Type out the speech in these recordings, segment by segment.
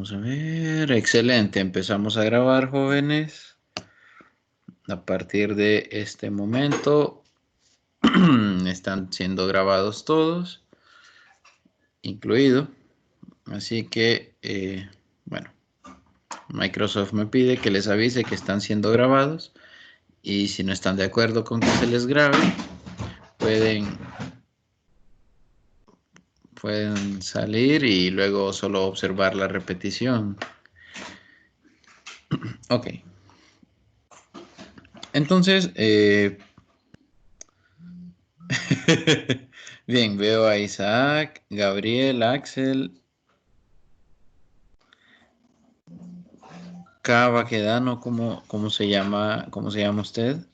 Vamos a ver. Excelente. Empezamos a grabar, jóvenes. A partir de este momento están siendo grabados todos, incluido. Así que, bueno, Microsoft me pide que les avise que están siendo grabados. Y si no están de acuerdo con que se les grabe, pueden salir y luego solo observar la repetición. Ok. Entonces, bien, veo a Isaac, Gabriel, Axel, Cava Quedano, ¿cómo se llama usted?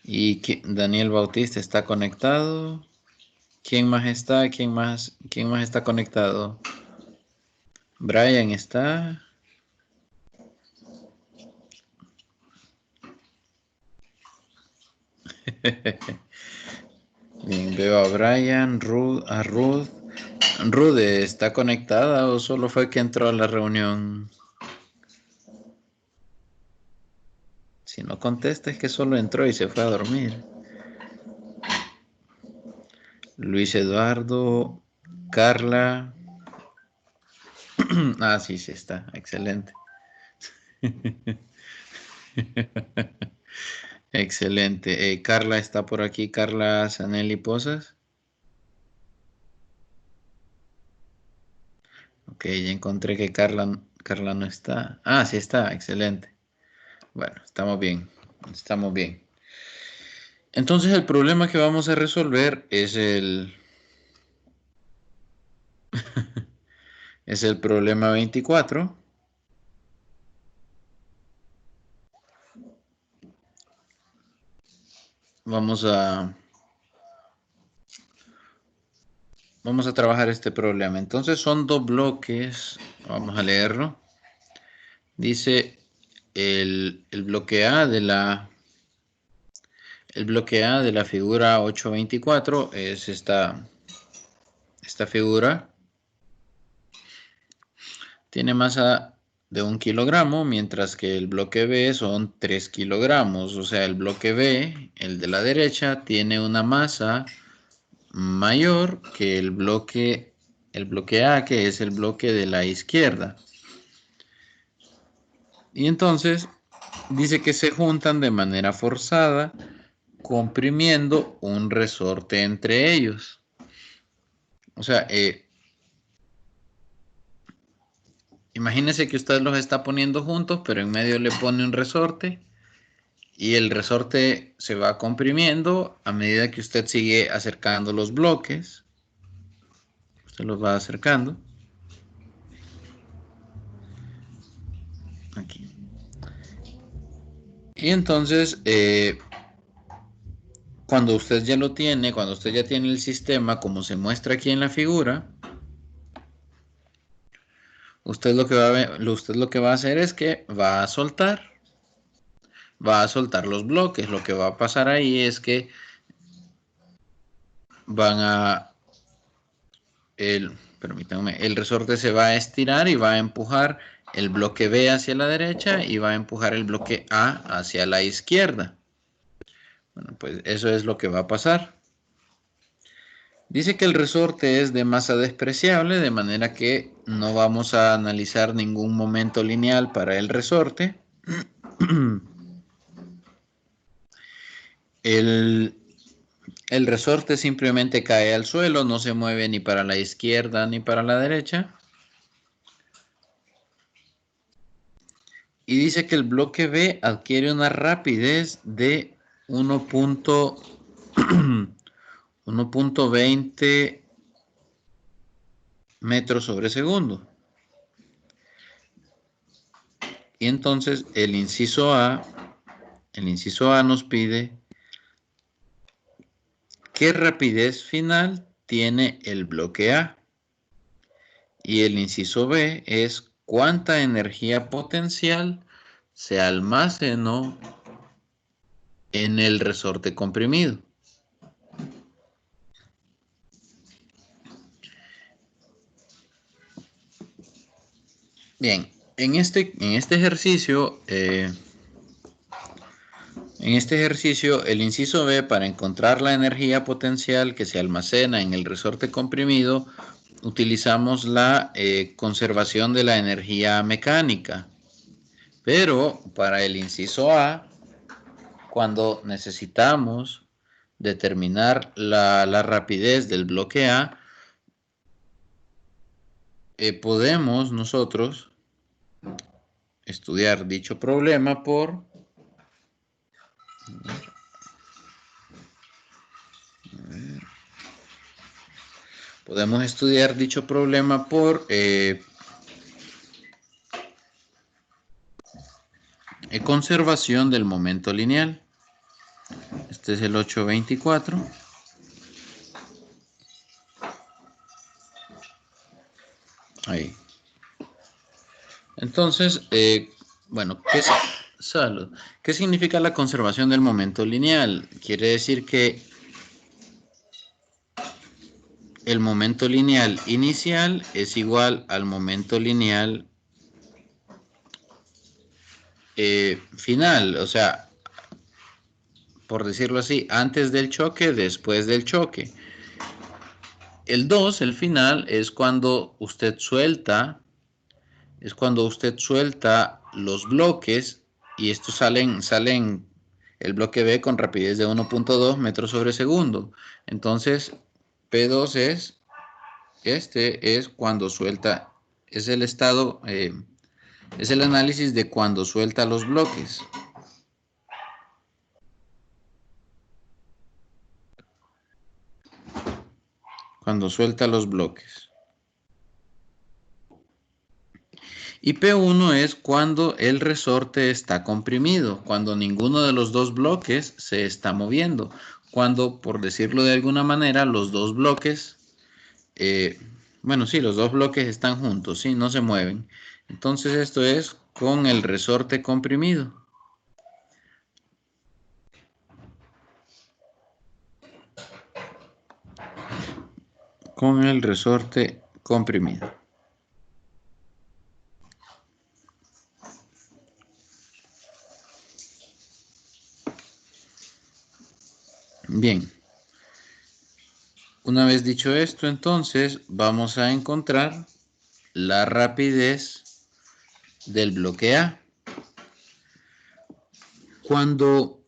Y Daniel Bautista está conectado. ¿Quién más está? ¿Quién más está conectado? Brian está. Bien, veo a Brian, a Ruth. Ruth, ¿está conectada o solo fue que entró a la reunión? Si no contesta es que solo entró y se fue a dormir. Luis Eduardo, Carla. Ah, sí, sí está. Excelente. Excelente. Carla está por aquí. Carla Sanelli Posas. Ok, ya encontré que Carla no está. Ah, sí está. Excelente. Bueno, estamos bien. Estamos bien. Entonces el problema que vamos a resolver es es el problema 24. Vamos a trabajar este problema. Entonces son dos bloques. Vamos a leerlo. Dice el bloque A de la figura 824 es esta figura. Tiene masa de 1 kilogramo, mientras que el bloque B son 3 kilogramos. O sea, el bloque B, el de la derecha, tiene una masa mayor que el bloque A, que es el bloque de la izquierda. Y entonces dice que se juntan de manera forzada, comprimiendo un resorte entre ellos. O sea, imagínese que usted los está poniendo juntos, pero en medio le pone un resorte y el resorte se va comprimiendo a medida que usted sigue acercando los bloques. Usted los va acercando. Aquí. Y entonces, cuando usted ya lo tiene, cuando usted ya tiene el sistema como se muestra aquí en la figura, usted lo que va a hacer es que va a soltar los bloques. Lo que va a pasar ahí es que permítanme, el resorte se va a estirar y va a empujar el bloque B hacia la derecha y va a empujar el bloque A hacia la izquierda. Bueno, pues eso es lo que va a pasar. Dice que el resorte es de masa despreciable, de manera que no vamos a analizar ningún momento lineal para el resorte. El resorte simplemente cae al suelo, no se mueve ni para la izquierda ni para la derecha. Y dice que el bloque B adquiere una rapidez de 1.20 metros sobre segundo. Y entonces el inciso A nos pide qué rapidez final tiene el bloque A. Y el inciso B es cuánta energía potencial se almacenó en el resorte comprimido. Bien, en este ejercicio, el inciso B, para encontrar la energía potencial que se almacena en el resorte comprimido, utilizamos la conservación de la energía mecánica. Pero para el inciso A, cuando necesitamos determinar la rapidez del bloque A, podemos nosotros estudiar dicho problema por... Podemos estudiar dicho problema por conservación del momento lineal. Este es el 824. Ahí. Entonces, bueno, ¿qué significa la conservación del momento lineal? Quiere decir que el momento lineal inicial es igual al momento lineal final, o sea, por decirlo así, antes del choque, después del choque. El 2, el final, es cuando usted suelta los bloques y estos salen el bloque B con rapidez de 1.2 metros sobre segundo. Entonces, P2 es cuando suelta, es el estado, es el análisis de cuando suelta los bloques. Cuando suelta los bloques. Y P1 es cuando el resorte está comprimido, cuando ninguno de los dos bloques se está moviendo, cuando, por decirlo de alguna manera, los dos bloques, bueno, sí, los dos bloques están juntos, sí, no se mueven. Entonces esto es con el resorte comprimido. Con el resorte comprimido. Bien. Una vez dicho esto, entonces vamos a encontrar la rapidez del bloque A. Cuando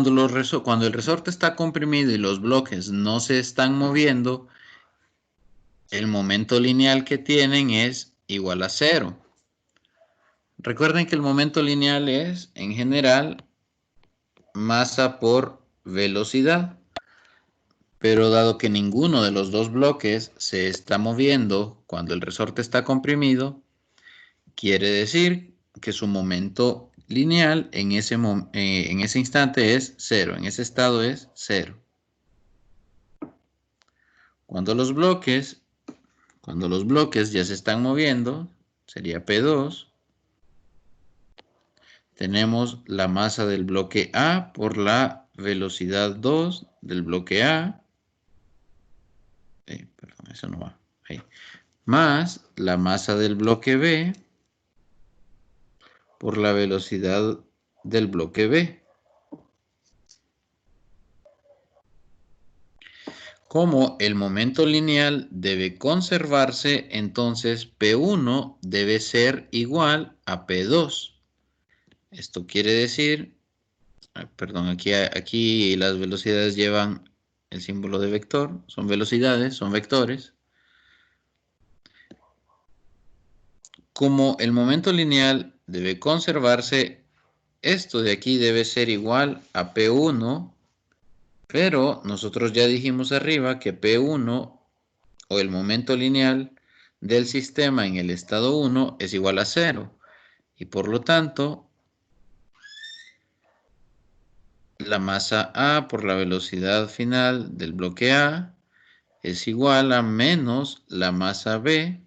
el resorte está comprimido y los bloques no se están moviendo, el momento lineal que tienen es igual a 0. Recuerden que el momento lineal es, en general, masa por velocidad. Pero dado que ninguno de los dos bloques se está moviendo cuando el resorte está comprimido, quiere decir que su momento lineal en ese instante es 0, en ese estado es 0. Cuando los bloques ya se están moviendo, sería P2, tenemos la masa del bloque A por la velocidad 2 del bloque A, perdón, eso no va, ahí, más la masa del bloque B por la velocidad del bloque B. Como el momento lineal debe conservarse, entonces P1 debe ser igual a P2. Esto quiere decir, perdón, aquí las velocidades llevan el símbolo de vector, son velocidades, son vectores. Como el momento lineal debe conservarse, esto de aquí debe ser igual a P1, pero nosotros ya dijimos arriba que P1 o el momento lineal del sistema en el estado 1 es igual a 0 y por lo tanto la masa A por la velocidad final del bloque A es igual a menos la masa B,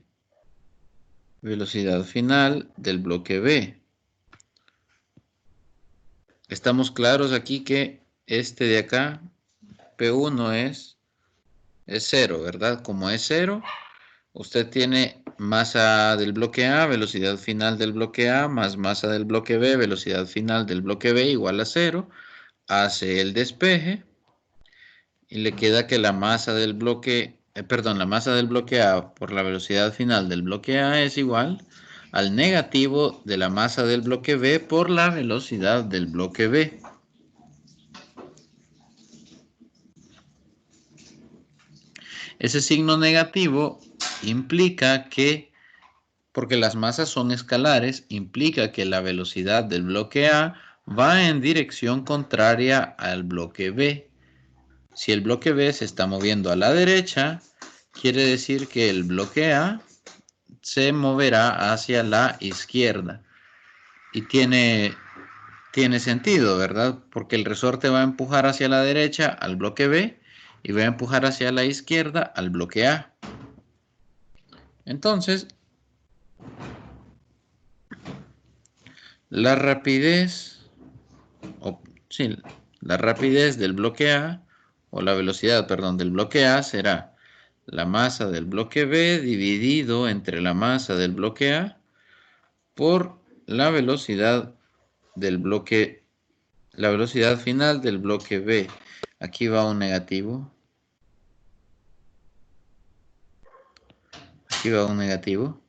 velocidad final del bloque B. Estamos claros aquí que este de acá, P1 es es 0, ¿verdad? Como es 0, usted tiene masa del bloque A, velocidad final del bloque A, más masa del bloque B, velocidad final del bloque B igual a 0. Hace el despeje y le queda que la masa del bloque, la masa del bloque A por la velocidad final del bloque A es igual al negativo de la masa del bloque B por la velocidad del bloque B. Ese signo negativo implica que, porque las masas son escalares, implica que la velocidad del bloque A va en dirección contraria al bloque B. Si el bloque B se está moviendo a la derecha, quiere decir que el bloque A se moverá hacia la izquierda. Y tiene sentido, ¿verdad? Porque el resorte va a empujar hacia la derecha al bloque B y va a empujar hacia la izquierda al bloque A. Entonces, la rapidez del bloque A, o la velocidad, perdón, del bloque A será la masa del bloque B dividido entre la masa del bloque A por la velocidad del bloque, la velocidad final del bloque B. Aquí va un negativo. Aquí va un negativo.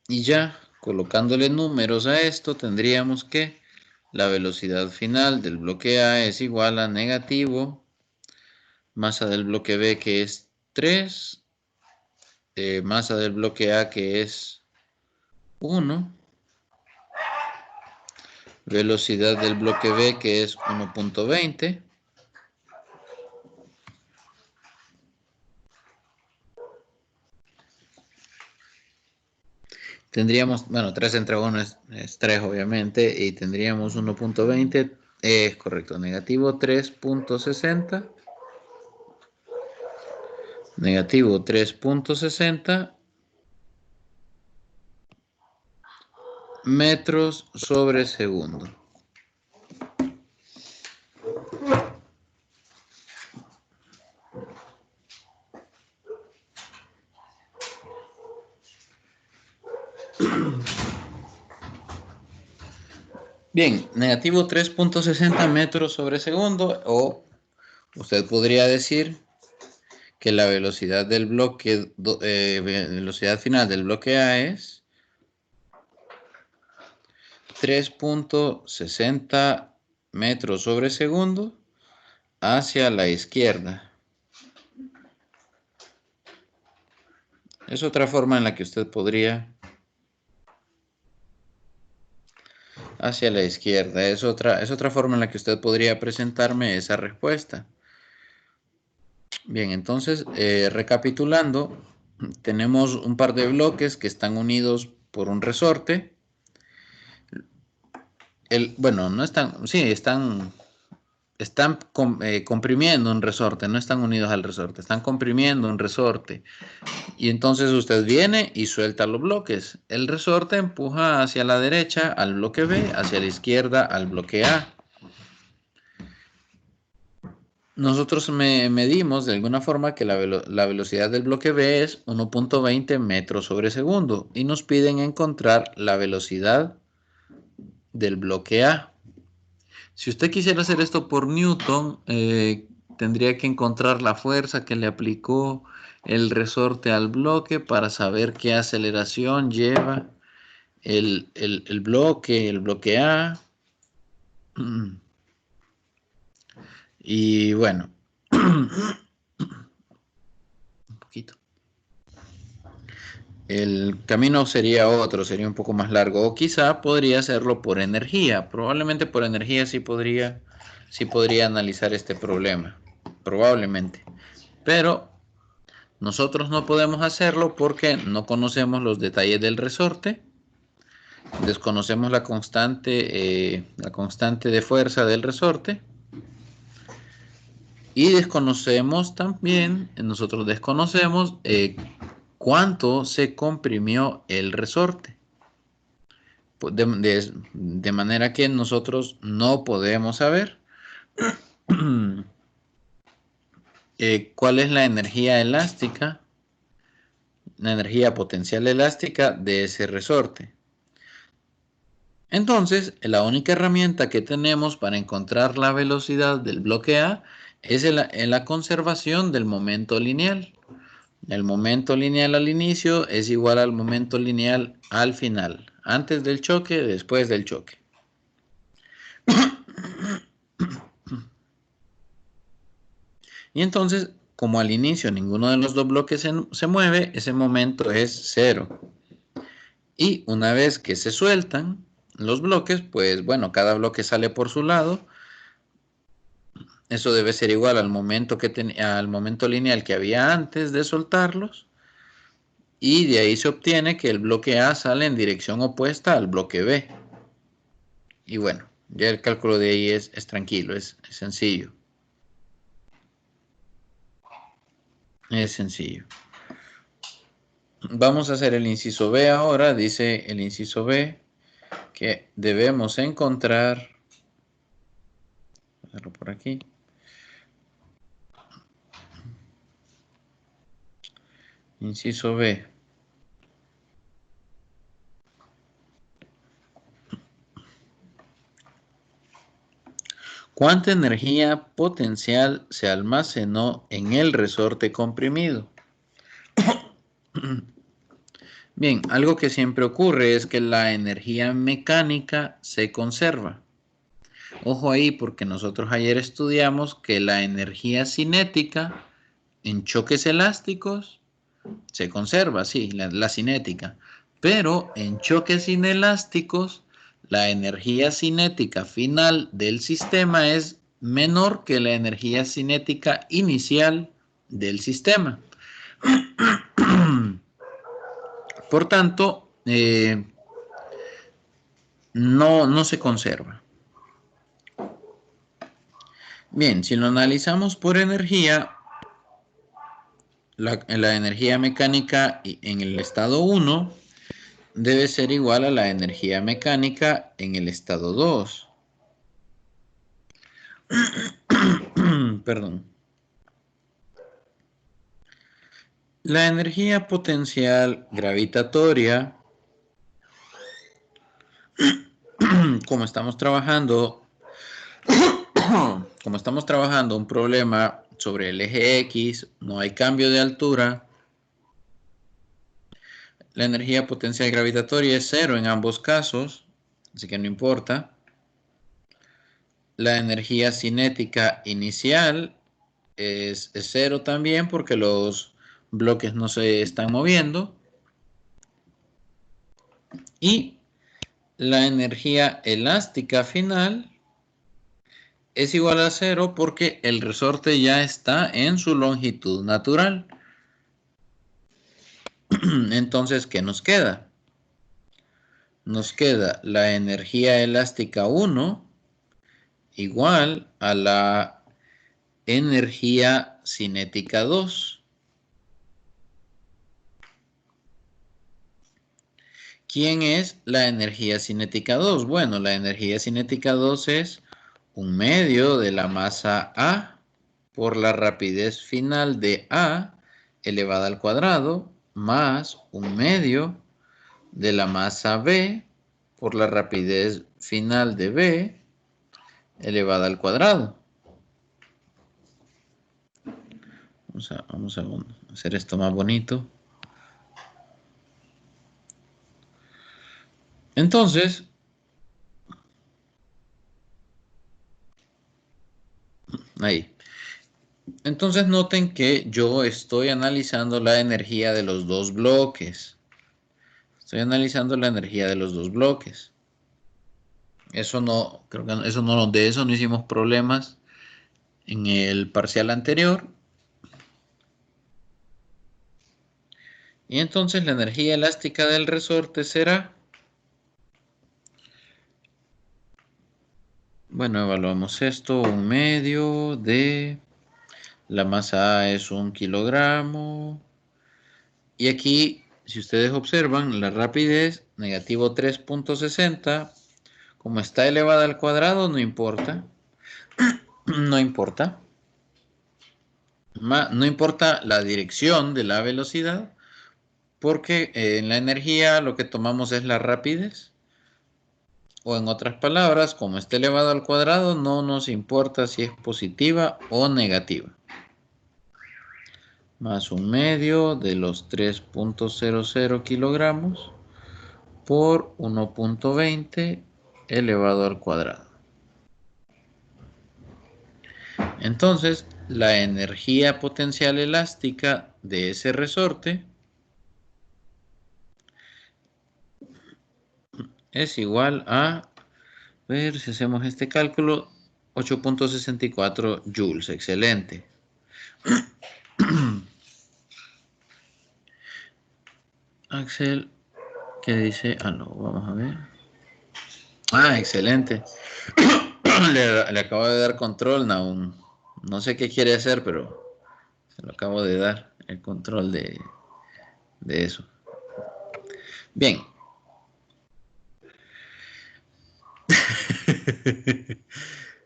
Y ya, colocándole números a esto, tendríamos que la velocidad final del bloque A es igual a negativo, masa del bloque B que es 3, masa del bloque A que es 1, velocidad del bloque B que es 1.20. Tendríamos, bueno, 3 entre 1 es 3 obviamente, y tendríamos 1.20, es correcto, negativo 3.60, negativo 3.60 metros sobre segundo. Bien, negativo 3.60 metros sobre segundo, o usted podría decir que la velocidad del bloque, velocidad final del bloque A es 3.60 metros sobre segundo hacia la izquierda. Es otra forma en la que usted podría... Hacia la izquierda. Es otra forma en la que usted podría presentarme esa respuesta. Bien, entonces, recapitulando, tenemos un par de bloques que están unidos por un resorte. Bueno, no están, sí, están comprimiendo un resorte, no están unidos al resorte, están comprimiendo un resorte. Y entonces usted viene y suelta los bloques. El resorte empuja hacia la derecha al bloque B, hacia la izquierda al bloque A. Nosotros medimos de alguna forma que la velocidad del bloque B es 1.20 metros sobre segundo y nos piden encontrar la velocidad del bloque A. Si usted quisiera hacer esto por Newton, tendría que encontrar la fuerza que le aplicó el resorte al bloque para saber qué aceleración lleva el bloque A. Y bueno, un poquito. El camino sería otro, sería un poco más largo, o quizá podría hacerlo por energía. Probablemente por energía sí podría analizar este problema, probablemente. Pero nosotros no podemos hacerlo porque no conocemos los detalles del resorte, desconocemos la constante de fuerza del resorte, y desconocemos también, nosotros desconocemos cuánto se comprimió el resorte. De manera que nosotros no podemos saber cuál es la energía elástica, la energía potencial elástica de ese resorte. Entonces, la única herramienta que tenemos para encontrar la velocidad del bloque A es la conservación del momento lineal. El momento lineal al inicio es igual al momento lineal al final, antes del choque, después del choque. Y entonces, como al inicio ninguno de los dos bloques se mueve, ese momento es 0. Y una vez que se sueltan los bloques, pues bueno, cada bloque sale por su lado. Eso debe ser igual al momento lineal que había antes de soltarlos. Y de ahí se obtiene que el bloque A sale en dirección opuesta al bloque B. Y bueno, ya el cálculo de ahí es tranquilo, es sencillo. Es sencillo. Vamos a hacer el inciso B ahora. Dice el inciso B que debemos encontrar, voy a hacerlo por aquí. Inciso B. ¿Cuánta energía potencial se almacenó en el resorte comprimido? Bien, algo que siempre ocurre es que la energía mecánica se conserva. Ojo ahí porque nosotros ayer estudiamos que la energía cinética en choques elásticos se conserva, sí, la cinética. Pero en choques inelásticos, la energía cinética final del sistema es menor que la energía cinética inicial del sistema. Por tanto, no se conserva. Bien, si lo analizamos por energía, la energía mecánica en el estado 1 debe ser igual a la energía mecánica en el estado 2. Perdón. La energía potencial gravitatoria, como estamos trabajando un problema sobre el eje X, no hay cambio de altura, la energía potencial gravitatoria es 0 en ambos casos, así que no importa. La energía cinética inicial es 0 también porque los bloques no se están moviendo. Y la energía elástica final es igual a 0 porque el resorte ya está en su longitud natural. Entonces, ¿qué nos queda? Nos queda la energía elástica 1 igual a la energía cinética 2. ¿Quién es la energía cinética 2? Bueno, la energía cinética 2 es 1/2 de la masa A por la rapidez final de A elevada al cuadrado más 1/2 de la masa B por la rapidez final de B elevada al cuadrado. Vamos a hacer esto más bonito. Entonces, ahí. Entonces noten que yo estoy analizando la energía de los dos bloques. Estoy analizando la energía de los dos bloques. Eso no, creo que eso no, de eso no hicimos problemas en el parcial anterior. Y entonces la energía elástica del resorte será, bueno, evaluamos esto, 1/2 de, la masa A es 1 kilogramo. Y aquí si ustedes observan, la rapidez, negativo 3.60, como está elevada al cuadrado, no importa. No importa. No importa la dirección de la velocidad, porque en la energía lo que tomamos es la rapidez. O en otras palabras, como está elevado al cuadrado, no nos importa si es positiva o negativa. Más un medio de los 3.00 kilogramos por 1.20 elevado al cuadrado. Entonces, la energía potencial elástica de ese resorte es igual a, ver si hacemos este cálculo, 8.64 joules. Excelente. Axel, ¿qué dice? Ah, no, vamos a ver. Ah, excelente. Le acabo de dar control, Naum. No sé qué quiere hacer, pero se lo acabo de dar, el control de eso. Bien.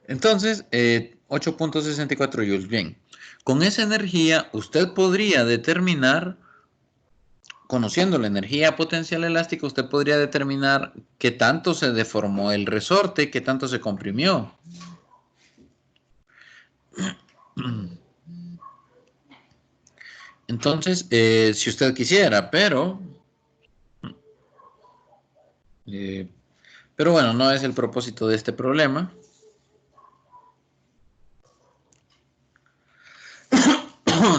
Entonces, 8.64 joules. Bien. Con esa energía, usted podría determinar, conociendo la energía potencial elástica, usted podría determinar qué tanto se deformó el resorte, qué tanto se comprimió. Entonces, si usted quisiera, pero bueno, no es el propósito de este problema.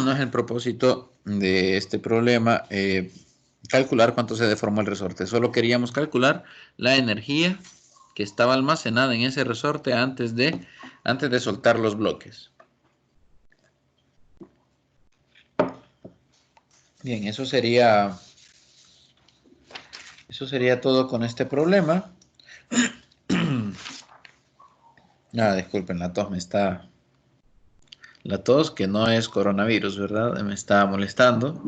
No es el propósito de este problema calcular cuánto se deformó el resorte. Solo queríamos calcular la energía que estaba almacenada en ese resorte antes de soltar los bloques. Bien, eso sería todo con este problema. Disculpen, la tos, que no es coronavirus, ¿verdad? Me está molestando.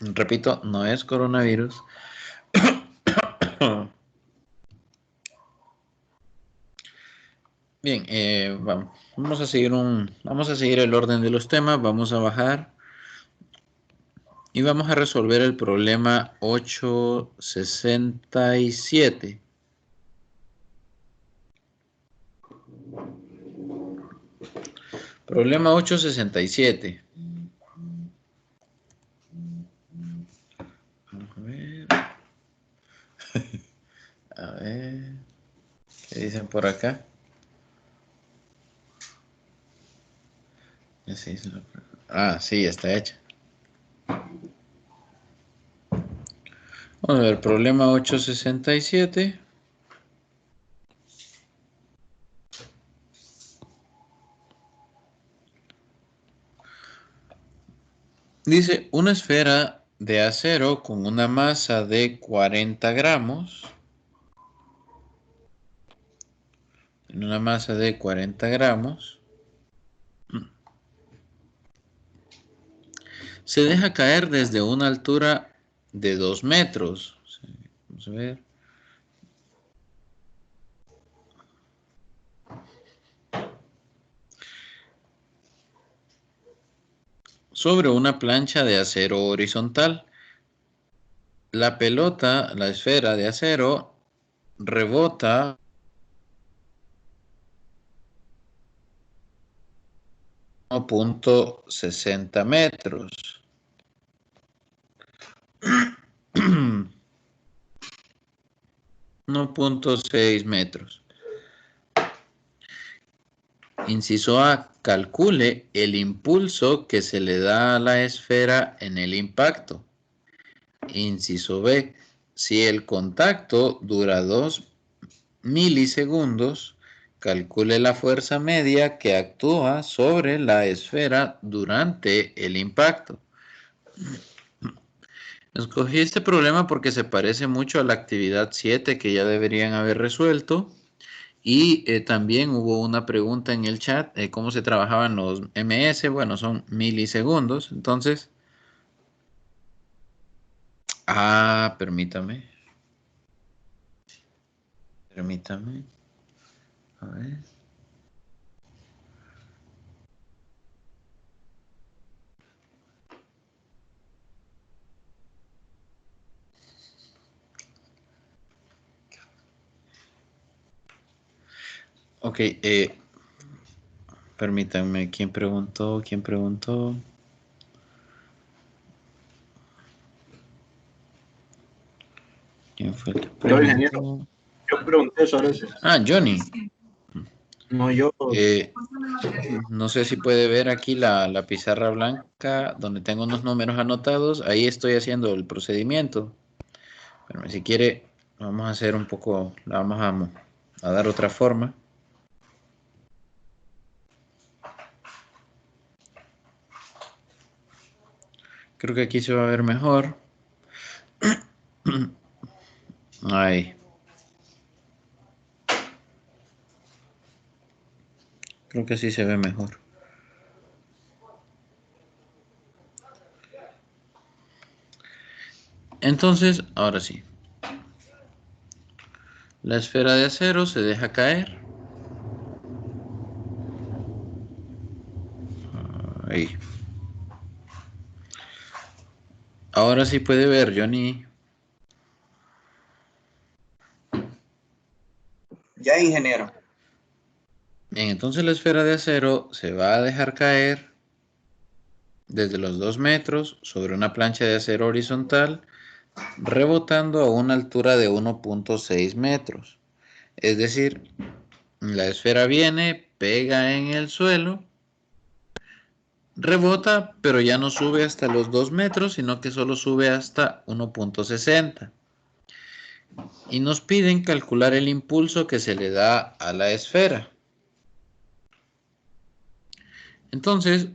Repito, no es coronavirus. Bien, vamos a seguir el orden de los temas. Vamos a bajar y vamos a resolver el problema 867. Problema 867. Vamos a ver. A ver. ¿Qué dicen por acá? Sí, está hecha. Vamos a ver, problema 867. Dice, una esfera de acero con una masa de 40 gramos. En una masa de 40 gramos. Se deja caer desde una altura de 2 metros. Vamos a ver. Sobre una plancha de acero horizontal. La pelota, la esfera de acero, rebota a 1.60 metros. 1.6 metros. Inciso A, calcule el impulso que se le da a la esfera en el impacto. Inciso B, si el contacto dura 2 milisegundos, calcule la fuerza media que actúa sobre la esfera durante el impacto. Escogí este problema porque se parece mucho a la actividad 7 que ya deberían haber resuelto. Y también hubo una pregunta en el chat, cómo se trabajaban los ms. Bueno, son milisegundos. Entonces, Permítame. Permítame. A ver. Ok, permítanme. ¿Quién preguntó? ¿Quién preguntó? ¿Quién fue el que Yo, ingeniero, preguntó? yo pregunté sobre eso. Johnny. No, yo. No sé si puede ver aquí la pizarra blanca donde tengo unos números anotados. Ahí estoy haciendo el procedimiento. Pero si quiere, vamos a hacer un poco, la vamos a dar otra forma. Creo que aquí se va a ver mejor. Ahí. Creo que así se ve mejor. Entonces, ahora sí. La esfera de acero se deja caer. Ahí. Ahora sí puede ver, Johnny. Ya, ingeniero. Bien, entonces la esfera de acero se va a dejar caer desde los 2 metros sobre una plancha de acero horizontal, rebotando a una altura de 1.6 metros. Es decir, la esfera viene, pega en el suelo, rebota, pero ya no sube hasta los 2 metros, sino que solo sube hasta 1.60. Y nos piden calcular el impulso que se le da a la esfera. Entonces,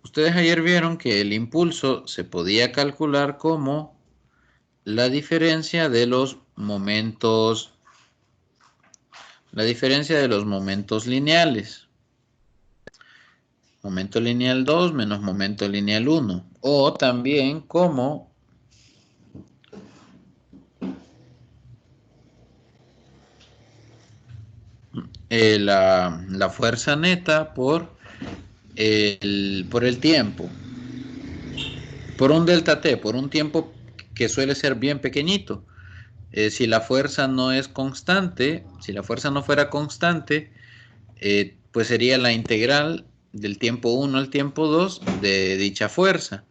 ustedes ayer vieron que el impulso se podía calcular como la diferencia de los momentos lineales. Momento lineal 2 menos momento lineal 1. O también como la fuerza neta por el tiempo. Por un delta T, por un tiempo que suele ser bien pequeñito. Si la fuerza no es constante, si la fuerza no fuera constante, pues sería la integral del tiempo 1 al tiempo 2 de dicha fuerza.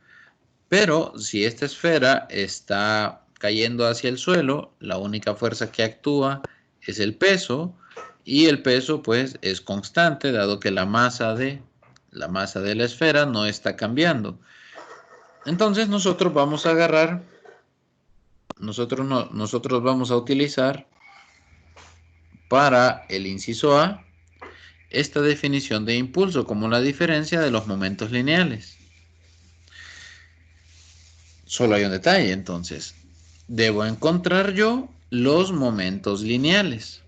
Pero si esta esfera está cayendo hacia el suelo, la única fuerza que actúa es el peso, y el peso pues es constante dado que la masa de la esfera no está cambiando. Entonces nosotros vamos a agarrar, nosotros vamos a utilizar para el inciso A esta definición de impulso como la diferencia de los momentos lineales. Solo hay un detalle, entonces. Debo encontrar yo los momentos lineales.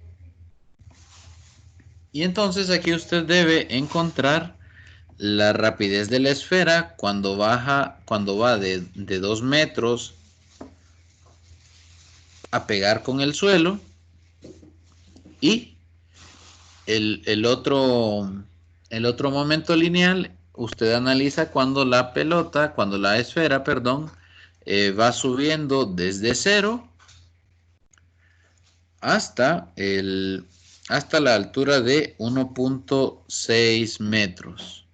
Y entonces aquí usted debe encontrar la rapidez de la esfera cuando va de 2 metros a pegar con el suelo, y el otro momento lineal usted analiza cuando la esfera, perdón, va subiendo desde cero hasta la altura de 1.6 metros.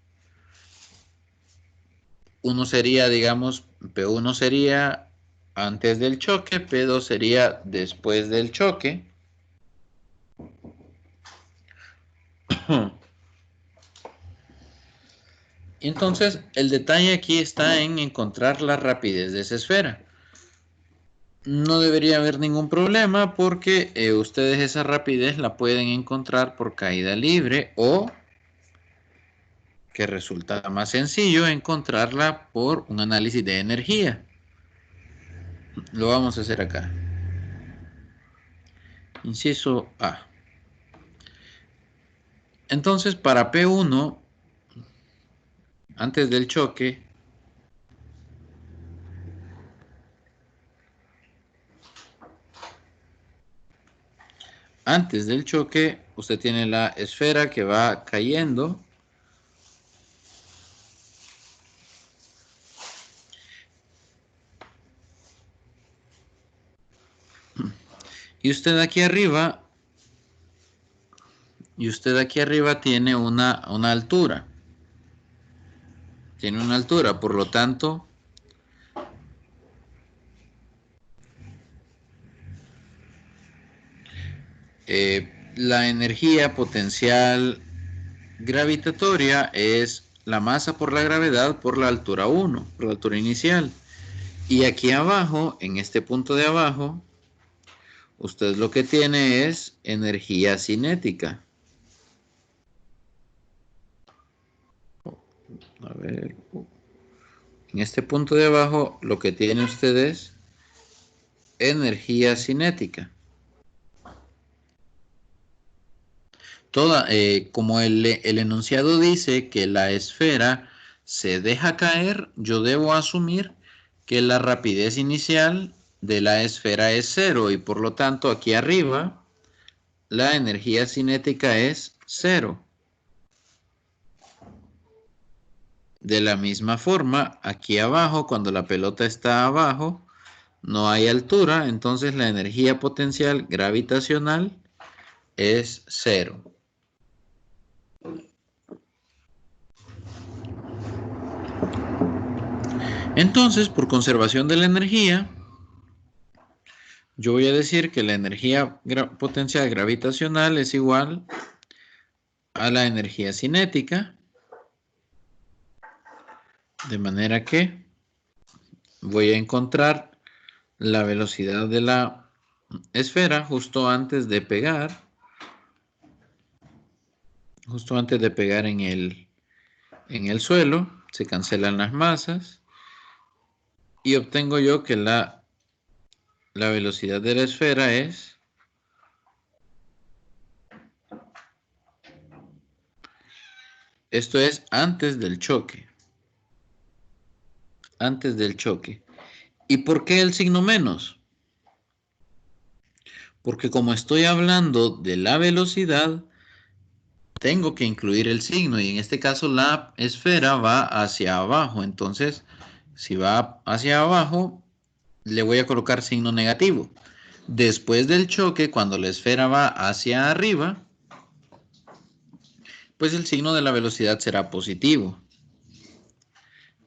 Uno sería, digamos, P1 sería antes del choque, P2 sería después del choque. Entonces, el detalle aquí está en encontrar la rapidez de esa esfera. No debería haber ningún problema porque ustedes esa rapidez la pueden encontrar por caída libre, o que resulta más sencillo encontrarla por un análisis de energía. Lo vamos a hacer acá. Inciso A. Entonces, para P1, antes del choque, Antes del choque, usted tiene la esfera que va cayendo. Y usted aquí arriba tiene una altura. Tiene una altura, por lo tanto, la energía potencial gravitatoria es la masa por la gravedad por la altura 1, por la altura inicial. Y aquí abajo, en este punto de abajo, usted lo que tiene es energía cinética. A ver, en este punto de abajo lo que tiene usted es energía cinética. Como el enunciado dice que la esfera se deja caer, yo debo asumir que la rapidez inicial de la esfera es 0 y por lo tanto aquí arriba la energía cinética es 0. De la misma forma, aquí abajo, cuando la pelota está abajo, no hay altura, entonces la energía potencial gravitacional es 0. Entonces, por conservación de la energía, yo voy a decir que la energía potencial gravitacional es igual a la energía cinética, de manera que voy a encontrar la velocidad de la esfera justo antes de pegar en el suelo, se cancelan las masas y obtengo yo que la velocidad de la esfera es esto es antes del choque. Antes del choque. ¿Y por qué el signo menos? Porque como estoy hablando de la velocidad, tengo que incluir el signo y en este caso la esfera va hacia abajo. Entonces, si va hacia abajo, le voy a colocar signo negativo. Después del choque, cuando la esfera va hacia arriba, pues el signo de la velocidad será positivo.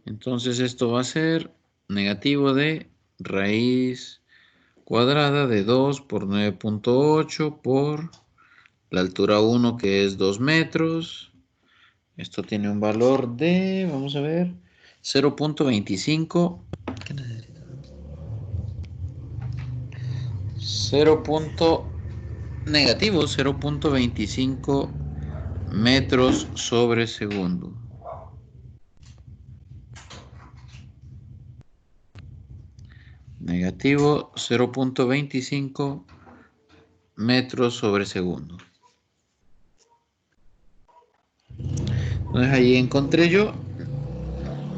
Entonces esto va a ser negativo de raíz cuadrada de 2 por 9.8 por la altura 1 que es 2 metros. Esto tiene un valor de, vamos a ver, 0.25. ¿Qué necesito? 0. Negativo 0.25 metros sobre segundo. Negativo 0.25 metros sobre segundo. Entonces ahí encontré yo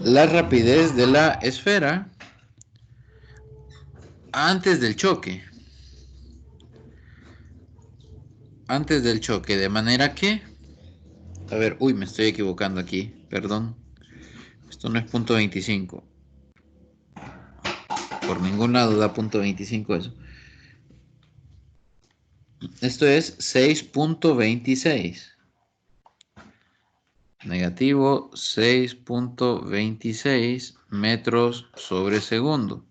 la rapidez de la esfera antes del choque. Antes del choque, de manera que... A ver, uy, me estoy equivocando aquí, perdón. Esto no es punto 25. Por ningún lado da punto 25 eso. Esto es 6.26. Negativo 6.26 metros sobre segundo.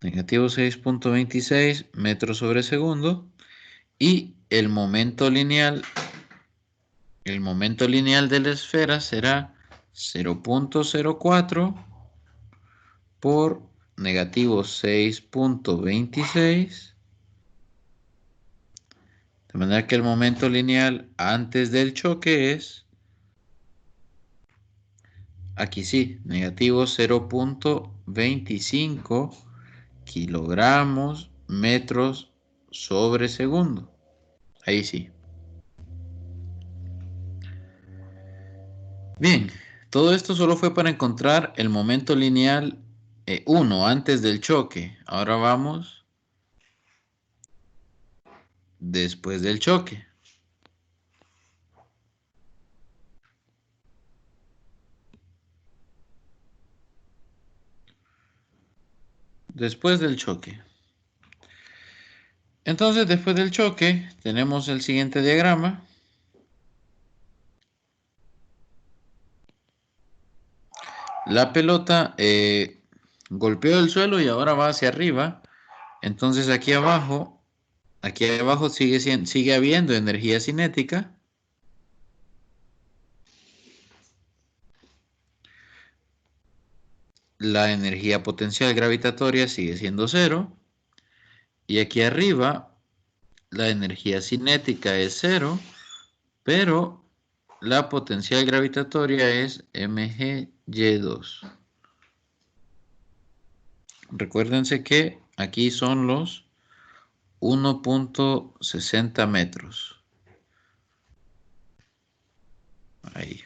Negativo 6.26 metros sobre segundo. Y el momento lineal de la esfera será 0.04 por negativo 6.26. De manera que el momento lineal antes del choque es, aquí sí, negativo 0.25 kilogramos metros sobre segundo. Ahí sí. Bien, Todo esto solo fue para encontrar el momento lineal 1 antes del choque. Ahora vamos después del choque. Después del choque. Entonces, después del choque, tenemos el siguiente diagrama. La pelota golpeó el suelo y ahora va hacia arriba. Entonces, aquí abajo sigue habiendo energía cinética. La energía potencial gravitatoria sigue siendo 0. Y aquí arriba, la energía cinética es 0, pero la potencial gravitatoria es mgy2. Recuérdense que aquí son los 1.60 metros. Ahí.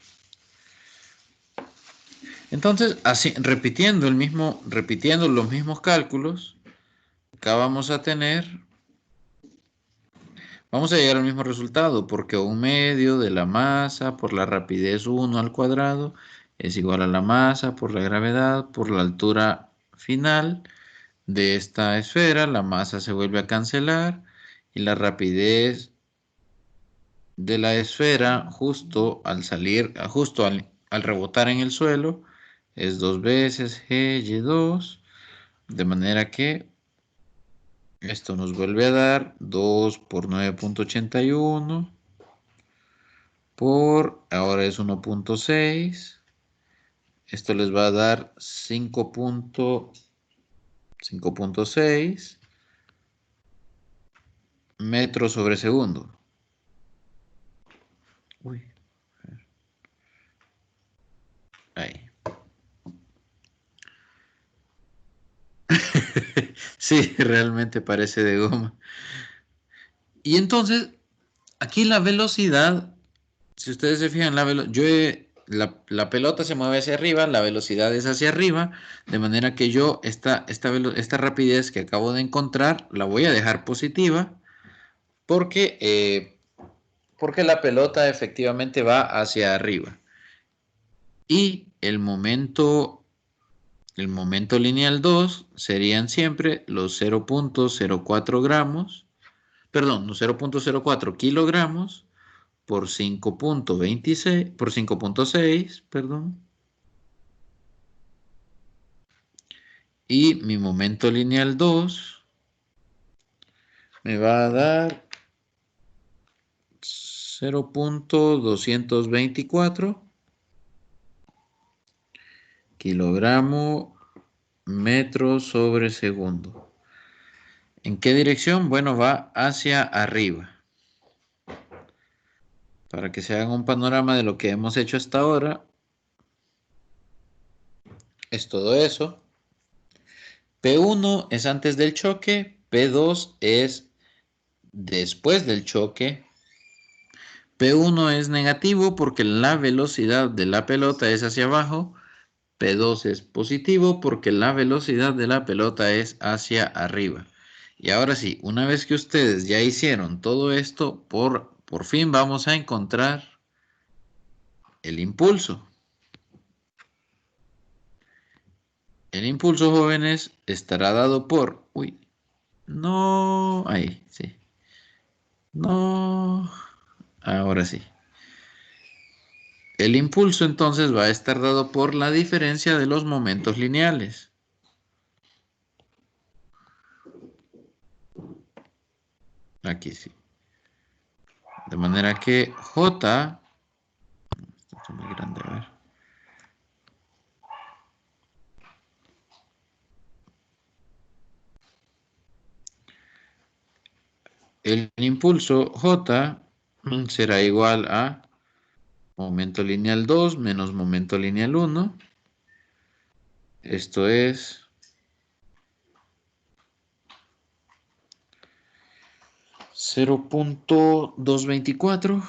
Entonces, así, repitiendo los mismos cálculos, acá vamos a llegar al mismo resultado, porque 1/2 de la masa por la rapidez 1 al cuadrado es igual a la masa por la gravedad por la altura final de esta esfera. La masa se vuelve a cancelar y la rapidez de la esfera justo al rebotar en el suelo es 2 veces Gy2, de manera que esto nos vuelve a dar 2 por 9.81 ahora es 1.6. Esto les va a dar 5.6 metros sobre segundo. Uy. Ahí. Sí, realmente parece de goma. Y entonces, aquí la velocidad, si ustedes se fijan, la pelota se mueve hacia arriba, la velocidad es hacia arriba, de manera que yo esta rapidez que acabo de encontrar la voy a dejar positiva porque la pelota efectivamente va hacia arriba. Y el momento lineal 2 serían siempre los 0.04 gramos, perdón, los 0.04 kilogramos por 5.6, perdón. Y mi momento lineal 2 me va a dar 0.224 kilogramo metros sobre segundo. ¿En qué dirección? Bueno, va hacia arriba. Para que se hagan un panorama de lo que hemos hecho hasta ahora, es todo eso. P1 es antes del choque, P2 es después del choque. P1 es negativo porque la velocidad de la pelota es hacia abajo. P2 es positivo porque la velocidad de la pelota es hacia arriba. Y ahora sí, una vez que ustedes ya hicieron todo esto, por fin vamos a encontrar el impulso. El impulso, jóvenes, estará dado por... Uy, no, ahí, sí. No, ahora sí. El impulso entonces va a estar dado por la diferencia de los momentos lineales. Aquí sí. De manera que J... Esto está muy grande, a ver. El impulso J será igual a momento lineal 2 menos momento lineal 1. Esto es 0.224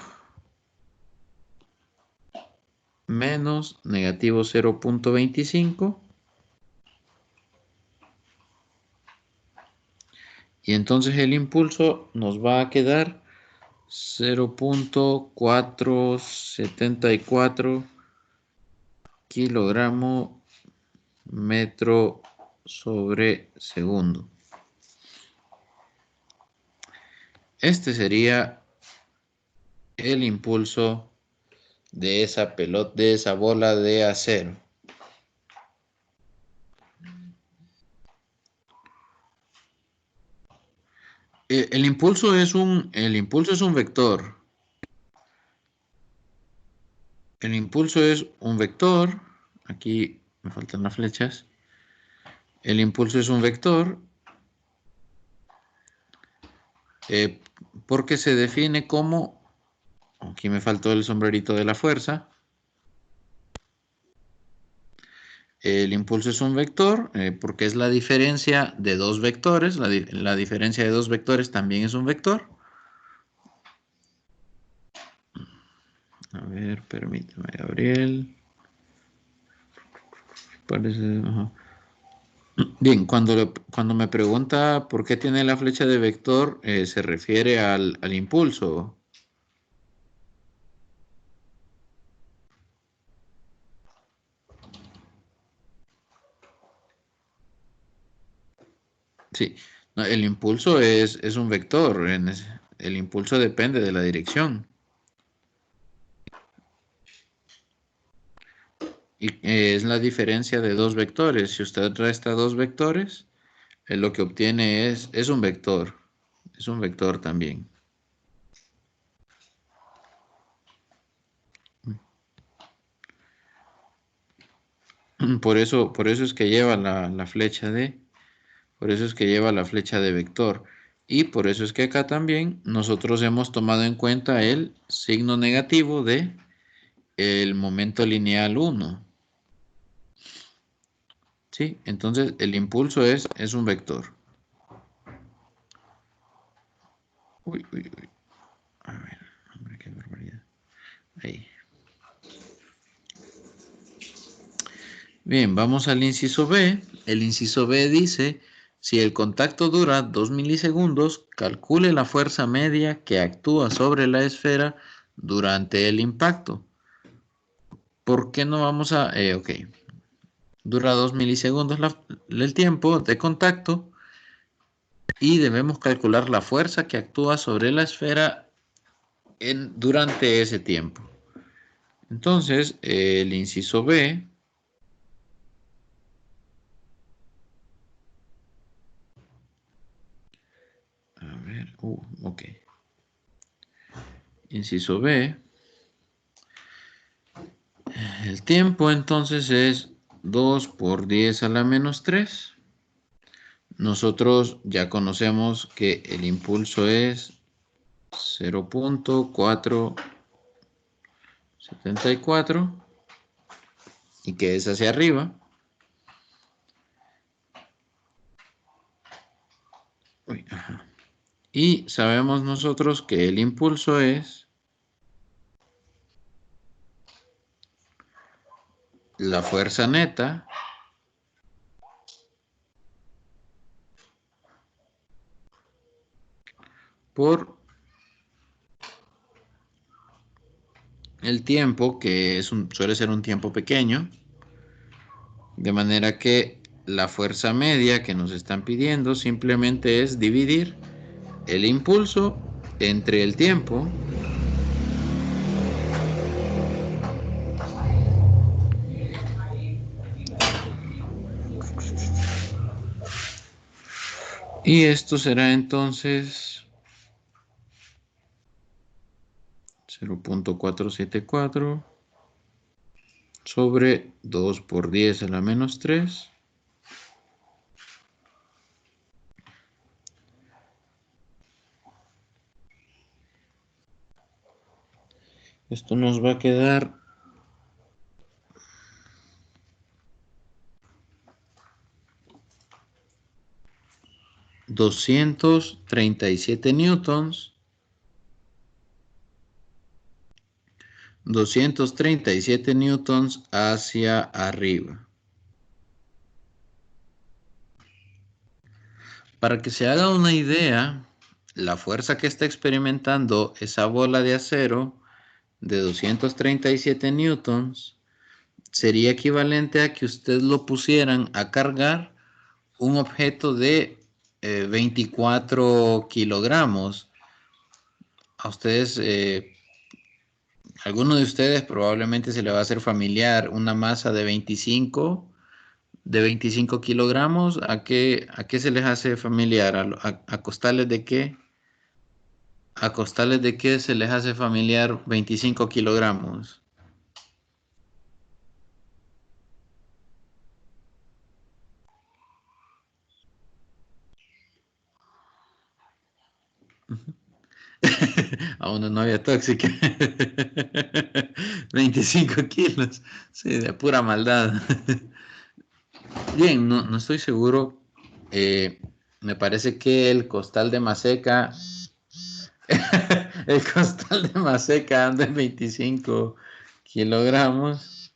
menos negativo 0.25. Y entonces el impulso nos va a quedar 0.474 kilogramos metro sobre segundo. Este sería el impulso de esa pelota, de esa bola de acero. El impulso es un vector. El impulso es un vector. Aquí me faltan las flechas. El impulso es un vector porque se define como, aquí me faltó el sombrerito de la fuerza. El impulso es un vector porque es la diferencia de dos vectores. La diferencia de dos vectores también es un vector. A ver, permíteme, Gabriel. Parece, ajá. Bien, cuando me pregunta por qué tiene la flecha de vector, se refiere al impulso. Sí, no, el impulso es un vector. El impulso depende de la dirección. Y es la diferencia de dos vectores. Si usted resta dos vectores, lo que obtiene es un vector. Es un vector también. Por eso es que lleva la flecha de, por eso es que lleva la flecha de vector. Y por eso es que acá también nosotros hemos tomado en cuenta el signo negativo de el momento lineal 1. ¿Sí? Entonces el impulso es un vector. Uy, uy, uy. A ver, hombre, qué barbaridad. Ahí. Bien, vamos al inciso B. El inciso B dice, si el contacto dura 2 milisegundos, calcule la fuerza media que actúa sobre la esfera durante el impacto. ¿Por qué no vamos a...? Ok. Dura 2 milisegundos el tiempo de contacto y debemos calcular la fuerza que actúa sobre la esfera durante ese tiempo. Entonces, el inciso B... A ver, ok. Inciso B. El tiempo entonces es 2 por 10 a la menos 3. Nosotros ya conocemos que el impulso es 0.474 y que es hacia arriba. Uy, ajá. Y sabemos nosotros que el impulso es la fuerza neta por el tiempo, que suele ser un tiempo pequeño, de manera que la fuerza media que nos están pidiendo simplemente es dividir el impulso entre el tiempo y esto será entonces 0.474 sobre 2 por 10 a la menos 3. Esto nos va a quedar 237 newtons 237 newtons hacia arriba. Para que se haga una idea, la fuerza que está experimentando esa bola de acero de 237 newtons sería equivalente a que usted lo pusieran a cargar un objeto de 24 kilogramos. A ustedes, alguno de ustedes probablemente se le va a hacer familiar una masa de 25 kilogramos. ¿A qué se les hace familiar? ¿A costales de qué? ¿A costales de qué se les hace familiar 25 kilogramos? A una novia tóxica. 25 kilos. Sí, de pura maldad. Bien, no estoy seguro. Me parece que el costal de Maseca. El costal de Maseca anda en 25 kilogramos.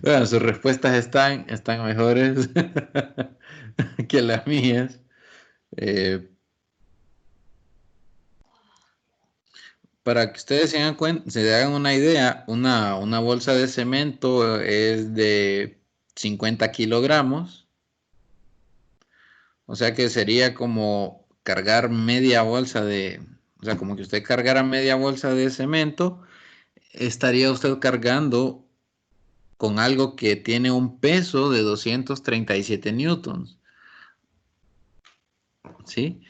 Bueno, sus respuestas están mejores que las mías. Eh, para que ustedes se hagan una idea, una bolsa de cemento es de 50 kilogramos. O sea que sería como cargar media bolsa o sea, como que usted cargara media bolsa de cemento, estaría usted cargando con algo que tiene un peso de 237 newtons. ¿Sí?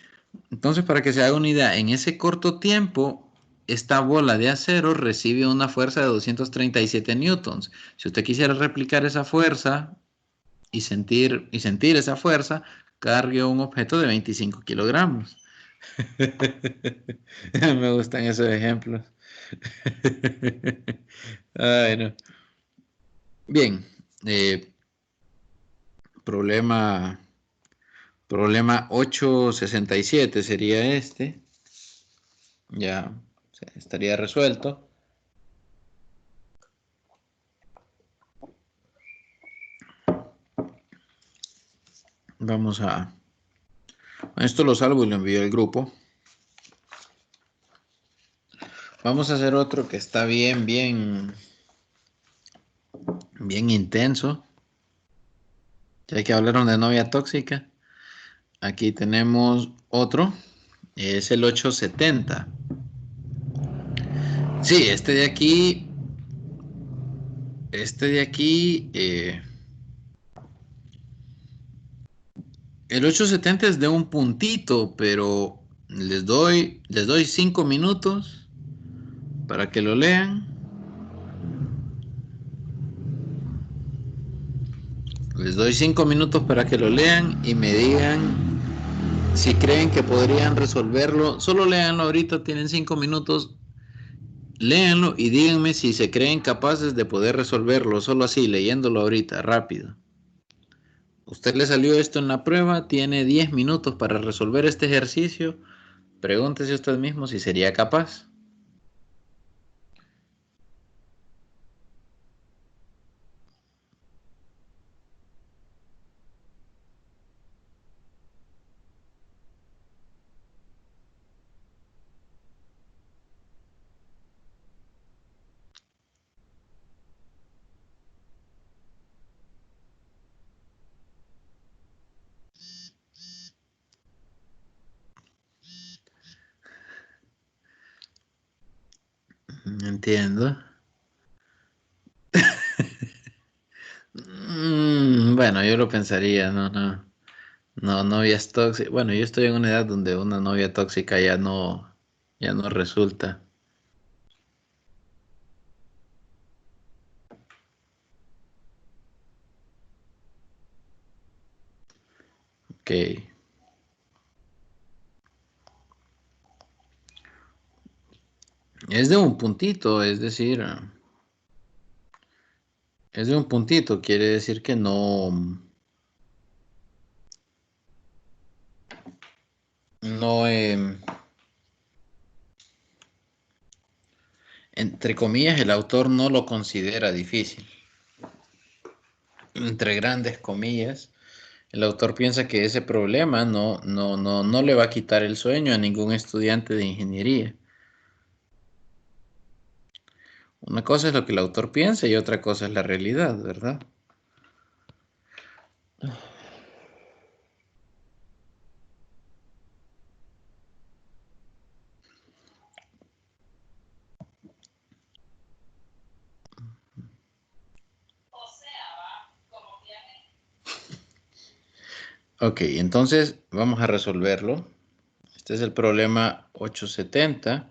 Entonces, para que se haga una idea, en ese corto tiempo, esta bola de acero recibe una fuerza de 237 newtons. Si usted quisiera replicar esa fuerza y sentir esa fuerza, cargue un objeto de 25 kilogramos. Me gustan esos ejemplos. Ay, no. Bien, problema 867 sería este. Ya estaría resuelto. Vamos a... Esto lo salvo y lo envío al grupo. Vamos a hacer otro que está bien intenso. Ya que hablaron de novia tóxica. Aquí tenemos otro. Es el 870. Sí, este de aquí... el 870 es de un puntito, pero les doy 5 minutos para que lo lean. Les doy 5 minutos para que lo lean y me digan si creen que podrían resolverlo. Solo léanlo ahorita, tienen 5 minutos. Léanlo y díganme si se creen capaces de poder resolverlo, solo así, leyéndolo ahorita, rápido. Usted le salió esto en la prueba, tiene 10 minutos para resolver este ejercicio. Pregúntese usted mismo si sería capaz. Entiendo. Bueno, yo lo pensaría, no, novias tóxicas. Bueno, yo estoy en una edad donde una novia tóxica ya no resulta. Ok. Es de un puntito, es decir, es de un puntito, quiere decir que no, entre comillas, el autor no lo considera difícil. Entre grandes comillas, el autor piensa que ese problema no le va a quitar el sueño a ningún estudiante de ingeniería. Una cosa es lo que el autor piensa y otra cosa es la realidad, ¿verdad? Ok, entonces vamos a resolverlo. Este es el problema 870.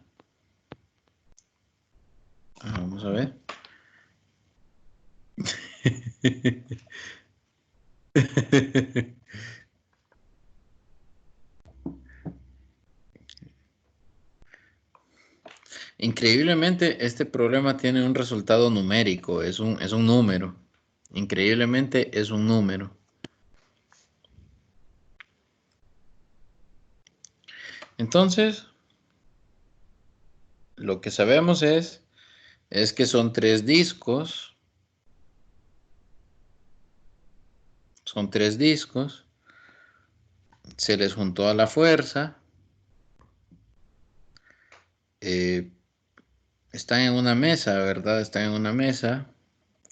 Vamos a ver. Increíblemente, este problema tiene un resultado numérico, es un número. Increíblemente es un número. Entonces, lo que sabemos es que son 3 discos. Son 3 discos. Se les juntó a la fuerza. Están en una mesa, ¿verdad? Están en una mesa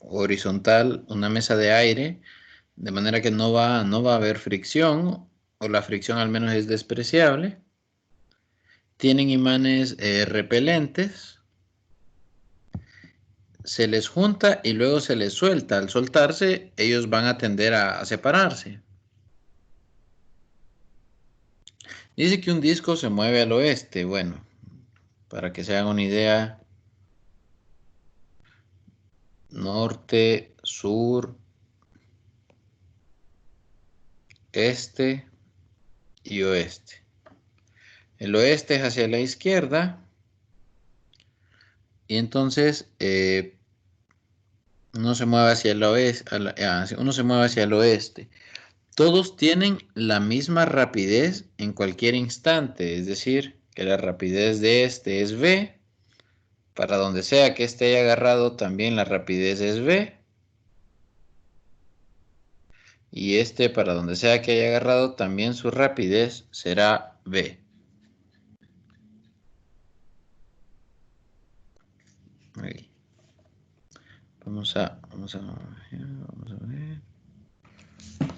horizontal, una mesa de aire, de manera que no va a haber fricción, o la fricción al menos es despreciable. Tienen imanes repelentes. Se les junta y luego se les suelta. Al soltarse, ellos van a tender a separarse. Dice que un disco se mueve al oeste. Bueno, para que se hagan una idea, norte, sur, este y oeste. El oeste es hacia la izquierda y entonces uno se mueve hacia el oeste, uno se mueve hacia el oeste. Todos tienen la misma rapidez en cualquier instante, es decir, que la rapidez de este es v. Para donde sea que este haya agarrado, también la rapidez es v. Y este, para donde sea que haya agarrado, también su rapidez será v. Ahí. Vamos a ver.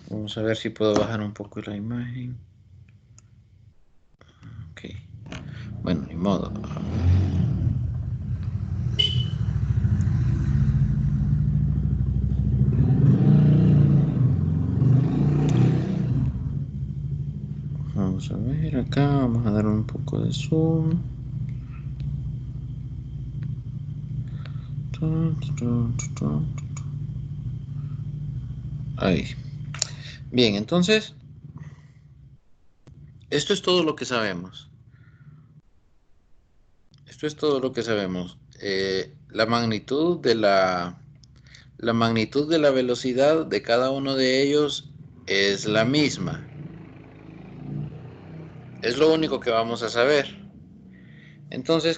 Vamos a ver si puedo bajar un poco la imagen. Ok. Bueno, ni modo. Vamos a ver acá. Vamos a dar un poco de zoom. Ahí. Bien, entonces, esto es todo lo que sabemos. Esto es todo lo que sabemos. La magnitud de la velocidad de cada uno de ellos es la misma. Es lo único que vamos a saber. Entonces,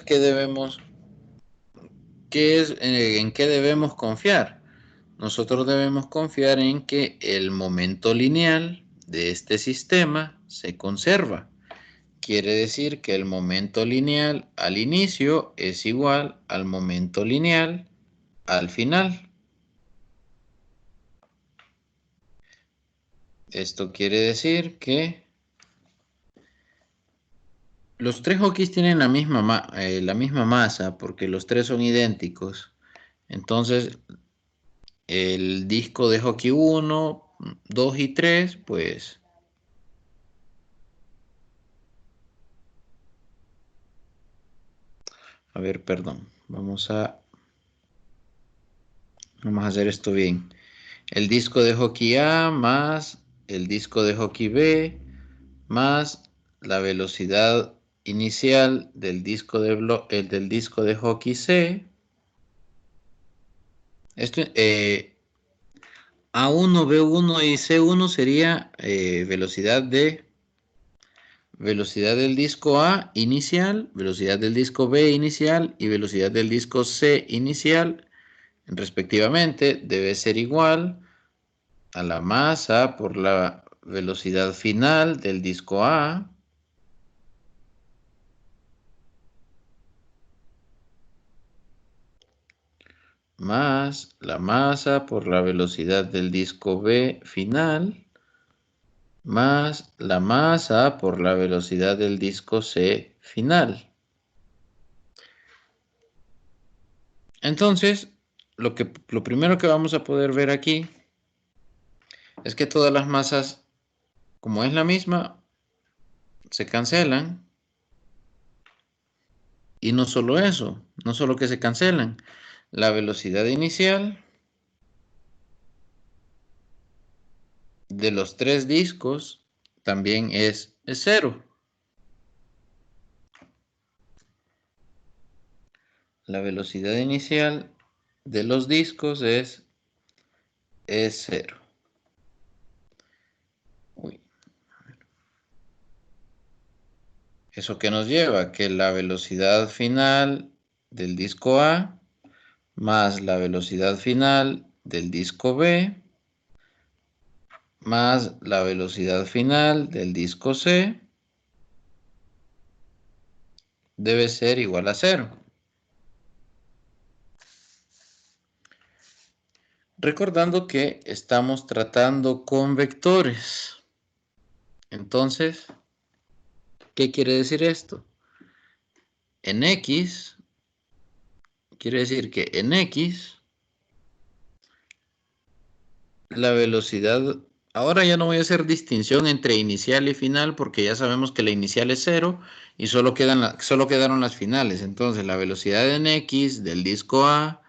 ¿en qué debemos confiar? Nosotros debemos confiar en que el momento lineal de este sistema se conserva. Quiere decir que el momento lineal al inicio es igual al momento lineal al final. Esto quiere decir que los 3 hockeys tienen la misma masa porque los 3 son idénticos. Entonces, el disco de hockey 1, 2 y 3, pues a ver, perdón. Vamos a hacer esto bien. El disco de hockey A más el disco de hockey B más la velocidad inicial del disco de hockey C. Esto, A1, B1 y C1 sería velocidad de velocidad del disco A inicial, velocidad del disco B inicial y velocidad del disco C inicial, respectivamente, debe ser igual a la masa por la velocidad final del disco A más la masa por la velocidad del disco B final más la masa por la velocidad del disco C final. Entonces, lo primero que vamos a poder ver aquí es que todas las masas, como es la misma, se cancelan. Y no solo eso, no solo que se cancelan, la velocidad inicial de los tres discos también es cero. La velocidad inicial de los discos es cero. Uy. ¿Eso qué nos lleva? Que la velocidad final del disco A más la velocidad final del disco B más la velocidad final del disco C debe ser igual a cero. Recordando que estamos tratando con vectores. Entonces, ¿qué quiere decir esto? En X, quiere decir que en X, la velocidad, ahora ya no voy a hacer distinción entre inicial y final porque ya sabemos que la inicial es 0 y solo quedaron las finales. Entonces, la velocidad en X del disco A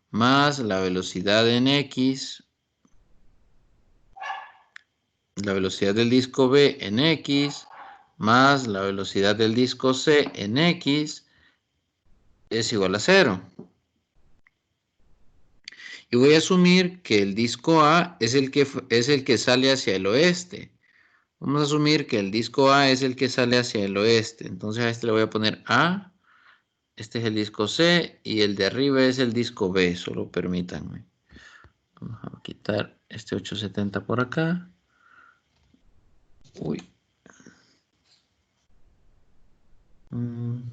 más la velocidad en X, la velocidad del disco B en X, más la velocidad del disco C en X es igual a 0. Y voy a asumir que el disco A es el que sale hacia el oeste. Vamos a asumir que el disco A es el que sale hacia el oeste. Entonces a este le voy a poner A. Este es el disco C y el de arriba es el disco B. Solo permítanme. Vamos a quitar este 870 por acá. Uy. Vamos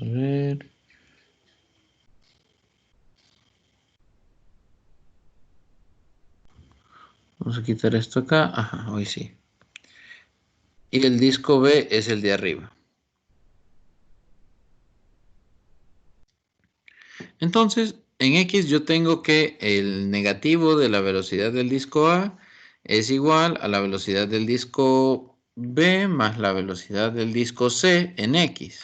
a ver. Vamos a quitar esto acá. Ajá, hoy sí. Y el disco B es el de arriba. Entonces, en X yo tengo que el negativo de la velocidad del disco A es igual a la velocidad del disco B más la velocidad del disco C en X.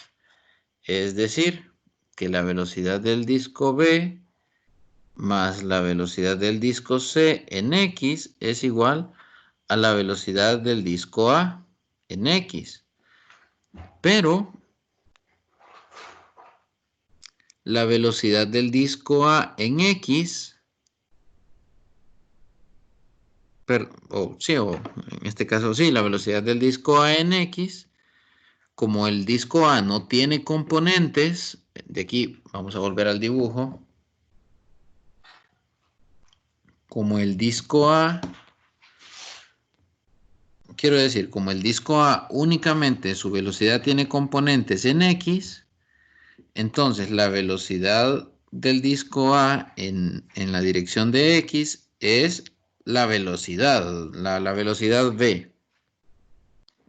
Es decir, que la velocidad del disco B más la velocidad del disco C en X es igual a la velocidad del disco A en X. Pero la velocidad del disco A en X, o en este caso sí, la velocidad del disco A en X, como el disco A no tiene componentes, de aquí vamos a volver al dibujo, como el disco A, quiero decir, como el disco A únicamente su velocidad tiene componentes en X, entonces la velocidad del disco A en la dirección de X es la velocidad, la velocidad V,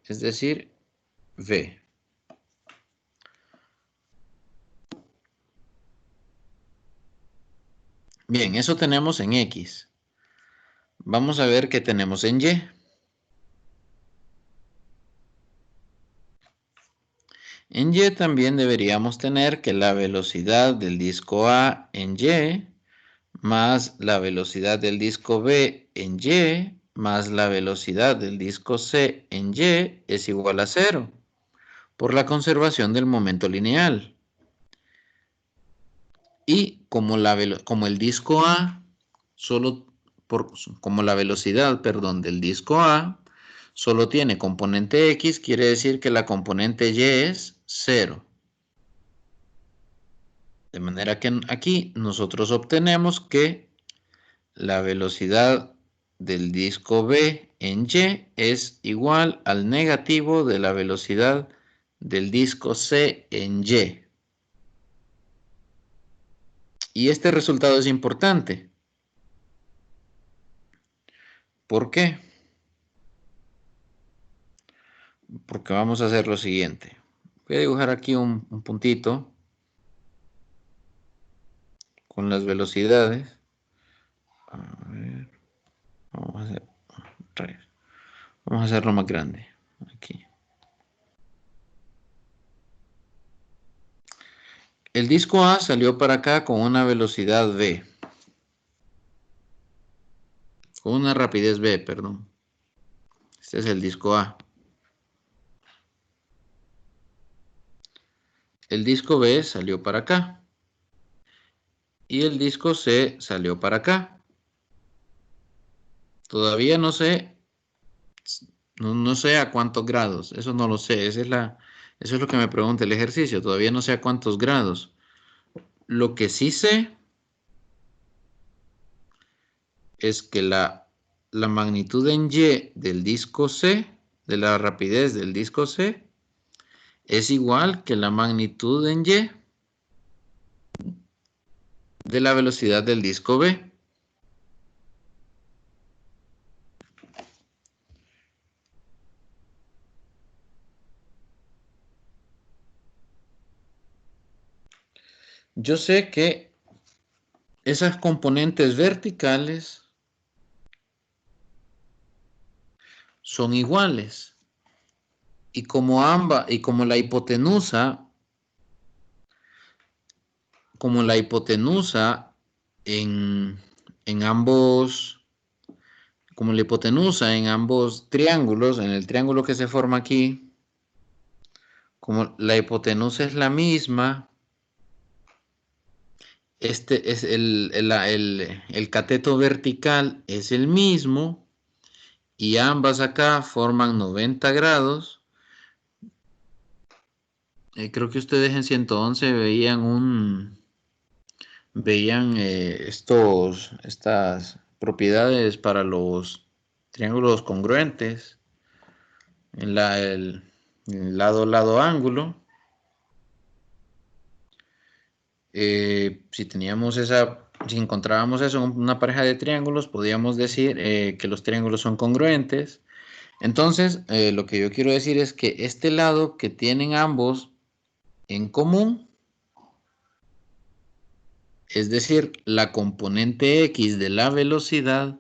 es decir, V. Bien, eso tenemos en X. Vamos a ver qué tenemos en Y. En Y también deberíamos tener que la velocidad del disco A en Y más la velocidad del disco B en Y más la velocidad del disco C en Y es igual a 0 por la conservación del momento lineal. Y como el disco A, como la velocidad, perdón, del disco A solo tiene componente X, quiere decir que la componente Y es 0. De manera que aquí nosotros obtenemos que la velocidad del disco B en Y es igual al negativo de la velocidad del disco C en Y. Y este resultado es importante. ¿Por qué? Porque vamos a hacer lo siguiente. Voy a dibujar aquí un puntito con las velocidades. A ver, vamos a hacerlo más grande. Aquí. El disco A salió para acá con una velocidad V. Con una rapidez V, perdón. Este es el disco A. El disco B salió para acá. Y el disco C salió para acá. Todavía no sé, no sé a cuántos grados. Eso no lo sé. Eso es lo que me pregunta el ejercicio. Todavía no sé a cuántos grados. Lo que sí sé es que la magnitud en Y del disco C, de la rapidez del disco C, es igual que la magnitud en Y de la velocidad del disco B. Yo sé que esas componentes verticales son iguales. Y como la hipotenusa en ambos, como la hipotenusa en ambos triángulos, en el triángulo que se forma aquí, como la hipotenusa es la misma, este es el cateto vertical es el mismo y ambas acá forman 90 grados. Creo que ustedes en 111 veían estas propiedades para los triángulos congruentes en el lado ángulo. Si encontrábamos eso en una pareja de triángulos, podíamos decir que los triángulos son congruentes. Entonces, lo que yo quiero decir es que este lado que tienen ambos en común, es decir, la componente X de la velocidad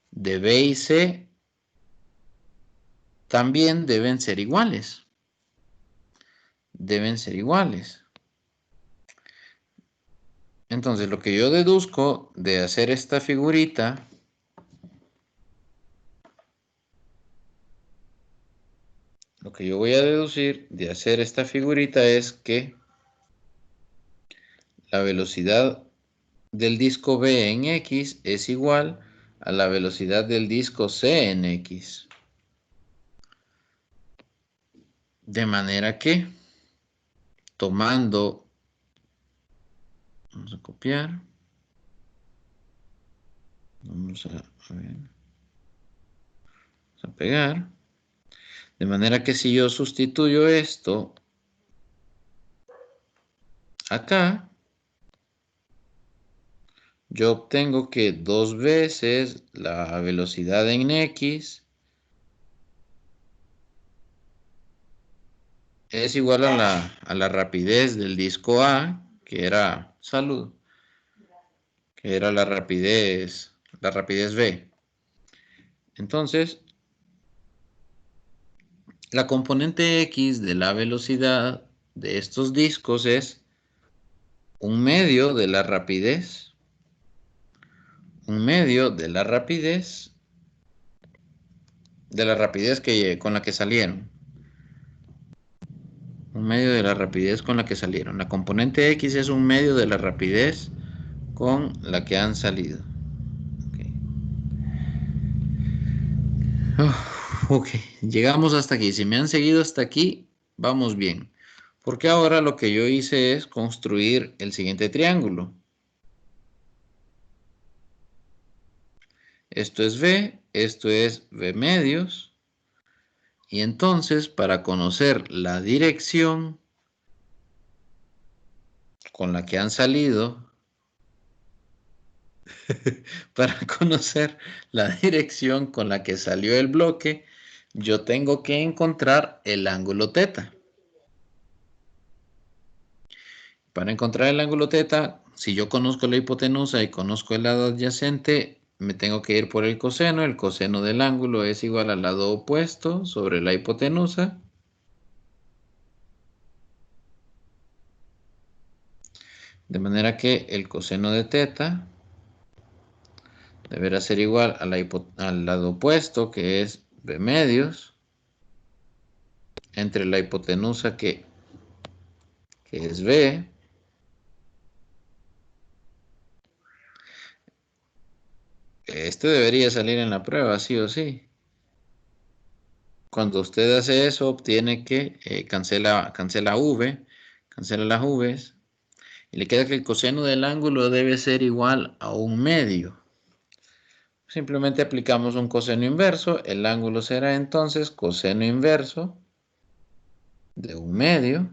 de B y C también deben ser iguales. Deben ser iguales. Entonces, lo que yo deduzco de hacer esta figurita, lo que yo voy a deducir de hacer esta figurita es que la velocidad del disco B en X es igual a la velocidad del disco C en X. De manera que, tomando, vamos a copiar, vamos a pegar, de manera que si yo sustituyo esto acá, yo obtengo que 2 veces la velocidad en X es igual a la rapidez del disco A, que era salud, que era la rapidez V. Entonces, la componente X de la velocidad de estos discos es un medio de la rapidez, con la que salieron. Un medio de la rapidez con la que salieron. La componente X es un medio de la rapidez con la que han salido. Okay. Ok, llegamos hasta aquí. Si me han seguido hasta aquí, vamos bien. Porque ahora lo que yo hice es construir el siguiente triángulo. Esto es B, esto es B medios. Y entonces, para conocer la dirección con la que han salido, para conocer la dirección con la que salió el bloque, yo tengo que encontrar el ángulo teta. Para encontrar el ángulo teta, si yo conozco la hipotenusa y conozco el lado adyacente, me tengo que ir por el coseno. El coseno del ángulo es igual al lado opuesto sobre la hipotenusa. De manera que el coseno de teta deberá ser igual a al lado opuesto, que es B medios, entre la hipotenusa que es B. Este debería salir en la prueba, sí o sí. Cuando usted hace eso, obtiene que cancela V, cancela las V's, y le queda que el coseno del ángulo debe ser igual a 1/2. Simplemente aplicamos un coseno inverso, el ángulo será entonces coseno inverso de 1/2.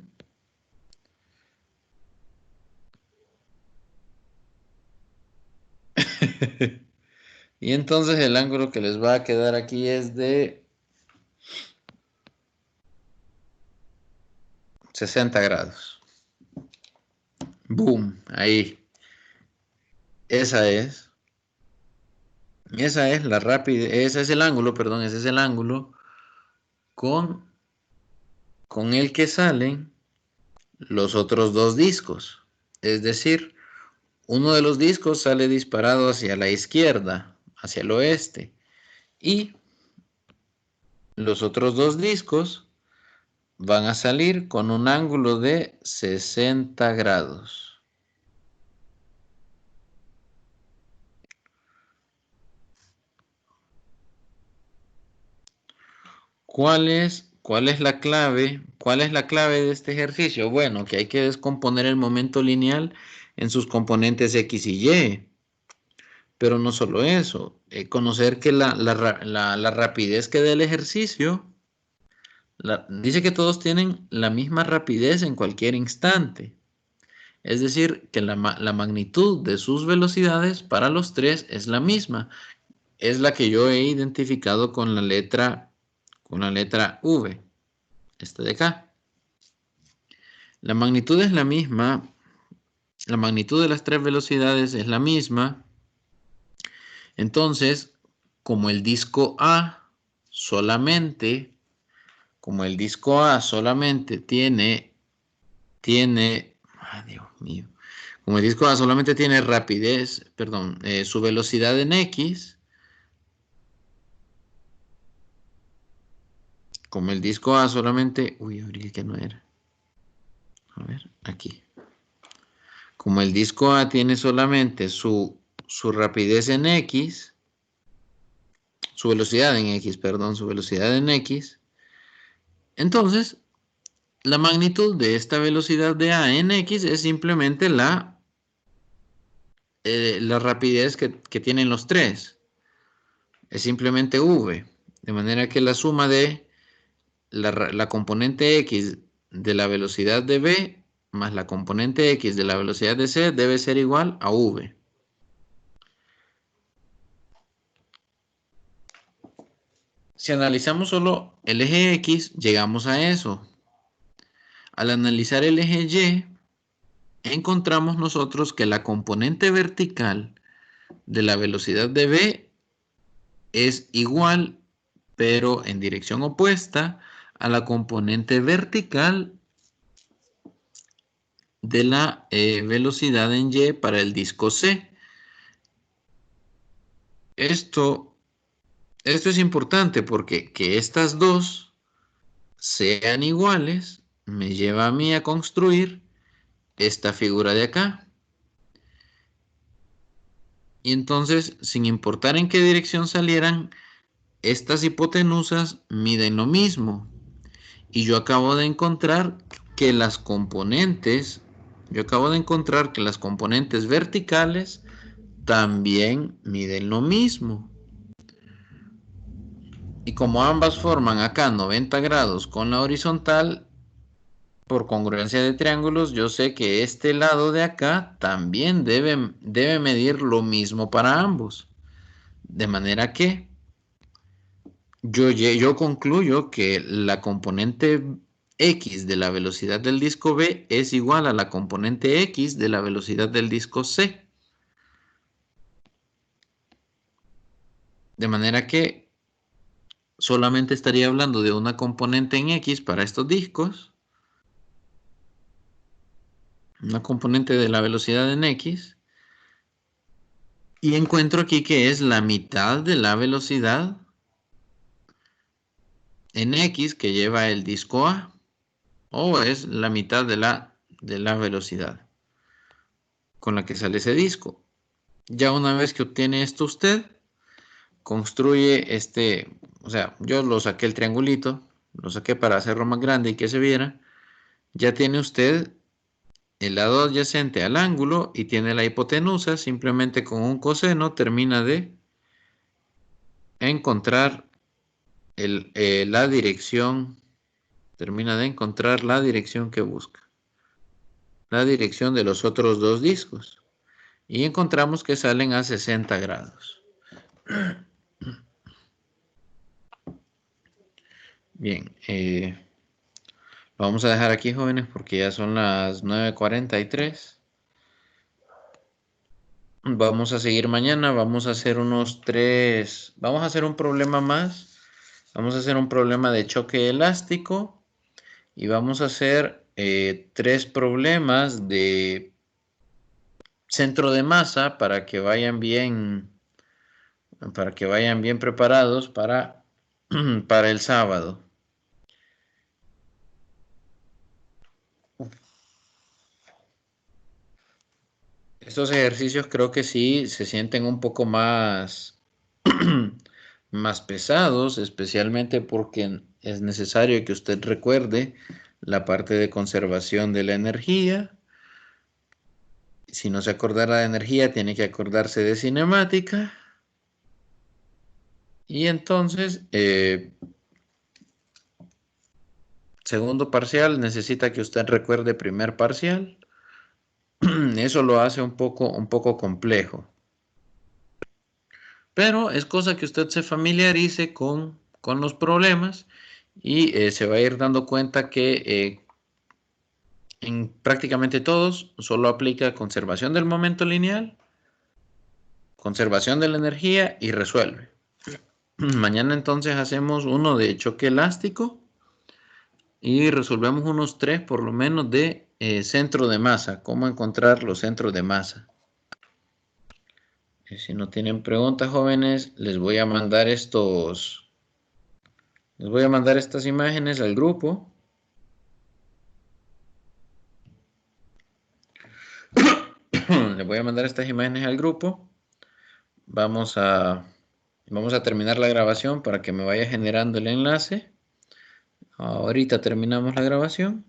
Y entonces el ángulo que les va a quedar aquí es de 60 grados. Boom, ahí. Esa es la rapidez, ese es el ángulo, perdón, ese es el ángulo con el que salen los otros dos discos. Es decir, uno de los discos sale disparado hacia la izquierda, hacia el oeste, y los otros dos discos van a salir con un ángulo de 60 grados. ¿Cuál es la clave? ¿Cuál es la clave de este ejercicio? Bueno, que hay que descomponer el momento lineal en sus componentes X y Y. Pero no solo eso, conocer que la rapidez que da el ejercicio, dice que todos tienen la misma rapidez en cualquier instante. Es decir, que la magnitud de sus velocidades para los tres es la misma. Es la que yo he identificado con la letra V, esta de acá. La magnitud es la misma. La magnitud de las tres velocidades es la misma. Entonces, como el disco A solamente tiene, Dios mío, como el disco A solamente tiene rapidez, perdón, su velocidad en X, como el disco A solamente, abrí que no era, a ver, aquí, como el disco A tiene solamente su rapidez en X, su velocidad en X, perdón, su velocidad en X, entonces la magnitud de esta velocidad de A en X es simplemente la rapidez que tienen los tres. Es simplemente V. De manera que la suma de la componente X de la velocidad de B más la componente X de la velocidad de C debe ser igual a V. Si analizamos solo el eje X, llegamos a eso. Al analizar el eje Y, encontramos nosotros que la componente vertical de la velocidad de B es igual, pero en dirección opuesta, a la componente vertical de la velocidad en Y para el disco C. Esto es importante porque que estas dos sean iguales me lleva a mí a construir esta figura de acá. Y entonces, sin importar en qué dirección salieran, estas hipotenusas miden lo mismo. Y yo acabo de encontrar que las componentes verticales también miden lo mismo. Y como ambas forman acá 90 grados con la horizontal, por congruencia de triángulos, yo sé que este lado de acá también debe medir lo mismo para ambos. De manera que yo concluyo que la componente X de la velocidad del disco B es igual a la componente X de la velocidad del disco C. De manera que solamente estaría hablando de una componente en X para estos discos. Una componente de la velocidad en X. Y encuentro aquí que es la mitad de la velocidad en X que lleva el disco A. O es la mitad de la velocidad con la que sale ese disco. Ya una vez que obtiene esto usted, construye o sea, yo lo saqué el triangulito, lo saqué para hacerlo más grande y que se viera. Ya tiene usted el lado adyacente al ángulo y tiene la hipotenusa. Simplemente con un coseno termina de encontrar la dirección, que busca, la dirección de los otros dos discos. Y encontramos que salen a 60 grados. Bien, vamos a dejar aquí, jóvenes, porque ya son las 9:43. Vamos a seguir mañana, vamos a hacer vamos a hacer un problema más. Vamos a hacer un problema de choque elástico y vamos a hacer 3 problemas de centro de masa para que vayan bien preparados para el sábado. Estos ejercicios creo que sí se sienten un poco más, más pesados, especialmente porque es necesario que usted recuerde la parte de conservación de la energía. Si no se acordara de energía, tiene que acordarse de cinemática. Y entonces, segundo parcial, necesita que usted recuerde primer parcial. Eso lo hace un poco complejo. Pero es cosa que usted se familiarice con los problemas y se va a ir dando cuenta que en prácticamente todos solo aplica conservación del momento lineal, conservación de la energía y resuelve. Mañana entonces hacemos uno de choque elástico y resolvemos unos 3 por lo menos de centro de masa, cómo encontrar los centros de masa. Si no tienen preguntas, jóvenes, les voy a mandar estas imágenes al grupo. Les voy a mandar estas imágenes al grupo. Vamos a terminar la grabación para que me vaya generando el enlace. Ahorita terminamos la grabación.